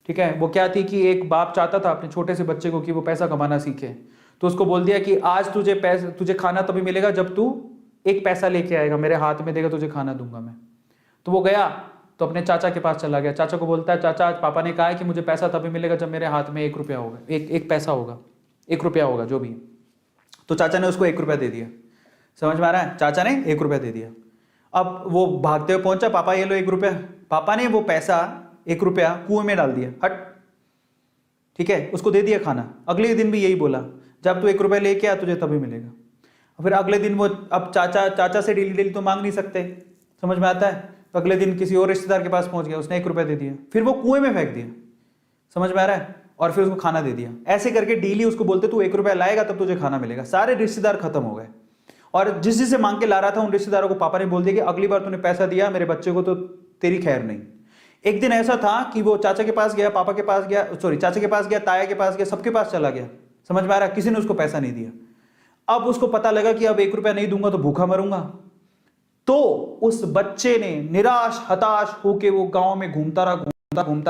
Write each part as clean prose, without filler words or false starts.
ठीक है, वो क्या थी कि एक बाप चाहता था अपने छोटे से बच्चे को कि वो पैसा कमाना सीखे, तो उसको बोल दिया कि आज तुझे खाना तभी मिलेगा जब तू एक पैसा लेके आएगा, मेरे हाथ में देगा, तुझे खाना दूंगा मैं। तो वो गया तो अपने चाचा के पास चला गया, चाचा को बोलता है चाचा आज पापा ने कहा है कि मुझे पैसा तभी मिलेगा जब मेरे हाथ में 1 रुपया होगा, एक पैसा होगा, 1 रुपया होगा जो भी। तो चाचा ने उसको 1 रुपया दे दिया, समझ में आ रहा है, चाचा ने 1 रुपया दे दिया। अब वो भागते हुए पहुंचा, पापा ये लो 1 रुपया। पापा ने वो पैसा 1 रुपया कुएं में डाल दिया, हट, ठीक है, उसको दे दिया खाना। अगले दिन भी यही बोला, जब तू 1 रुपया लेके आ तुझे तभी मिलेगा। फिर अगले दिन वो, अब चाचा से डेली डेली तो मांग नहीं सकते, समझ में आता है, तो अगले दिन किसी और रिश्तेदार के पास पहुंच गया, उसने 1 रुपया दे दिया, फिर वो कुएं में फेंक दिया, समझ में आ रहा है, और फिर उसको खाना दे दिया। ऐसे करके डेली उसको बोलते तू 1 रुपया लाएगा तब तुझे खाना मिलेगा। सारे रिश्तेदार खत्म हो गए, और जिस जिससे मांग के ला रहा था उन रिश्तेदारों को पापा ने बोल दिया कि अगली बार तूने पैसा दिया मेरे बच्चे को तो तेरी खैर नहीं। एक दिन ऐसा था कि वो चाचा के पास गया, पापा के पास गया, सॉरी चाचा के पास गया, ताया के पास गया, सबके पास चला गया, समझ में आ रहा है, किसी ने उसको पैसा नहीं दिया। अब उसको पता लगा कि अब 1 रुपया नहीं दूंगा तो भूखा मरूंगा। तो उस बच्चे ने निराश हताश होके वो गांव में घूमता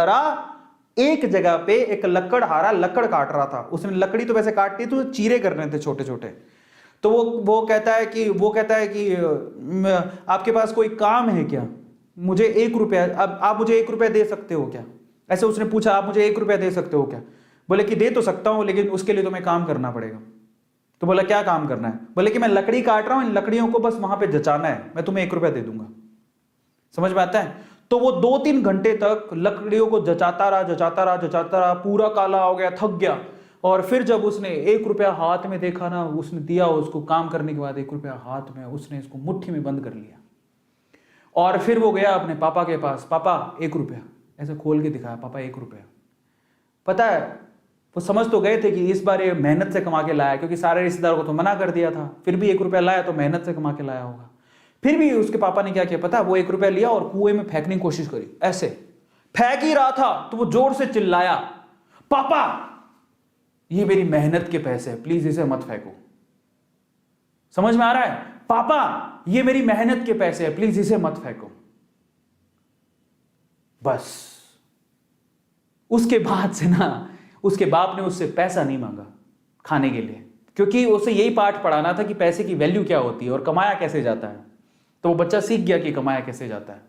रहा, एक जगह पे एक लकड़हारा लकड़ काट रहा था। उसने लकड़ी तो वैसे काटती तो चीरे करने थे छोटे छोटे। तो वो कहता है कि आपके पास कोई काम है क्या, मुझे 1 रुपया, अब आप मुझे 1 रुपया दे सकते हो क्या, ऐसे उसने पूछा, आप मुझे 1 रुपया दे सकते हो क्या। बोले कि दे तो सकता हूं लेकिन उसके लिए तुम्हें काम करना पड़ेगा। तो बोला क्या काम करना है, बोले कि मैं लकड़ी काट रहा हूं, इन लकड़ियों को बस वहां पे जचाना है, मैं तुम्हें 1 रुपया दे दूंगा। समझ में आता है। तो वो 2-3 घंटे तक लकड़ियों को जचाता रहा, पूरा काला हो गया, थक गया। और फिर जब उसने 1 रुपया हाथ में देखा ना, उसने दिया उसको, काम करने के बाद 1 रुपया हाथ में, उसने इसको मुट्ठी में बंद कर लिया। और फिर वो गया अपने पापा के पास, पापा 1 रुपया, ऐसे खोल के दिखाया, पापा 1 रुपया। पता है वो समझ तो गए थे कि इस बार ये मेहनत से कमा के लाया, क्योंकि सारे रिश्तेदारों को तो मना कर दिया था, फिर भी 1 रुपया लाया तो मेहनत से कमा के लाया होगा। फिर भी उसके पापा ने क्या किया पता, वो 1 रुपया लिया और कुएं में फेंकने की कोशिश करी। ऐसे फेंक ही रहा था तो वो जोर से चिल्लाया, पापा ये मेरी मेहनत के पैसे हैं, प्लीज इसे मत फेंको। समझ में आ रहा है, पापा ये मेरी मेहनत के पैसे हैं, प्लीज इसे मत फेंको। बस उसके बाद से ना उसके बाप ने उससे पैसा नहीं मांगा खाने के लिए, क्योंकि उसे यही पाठ पढ़ाना था कि पैसे की वैल्यू क्या होती है और कमाया कैसे जाता है। तो वो बच्चा सीख गया कि कमाया कैसे जाता है।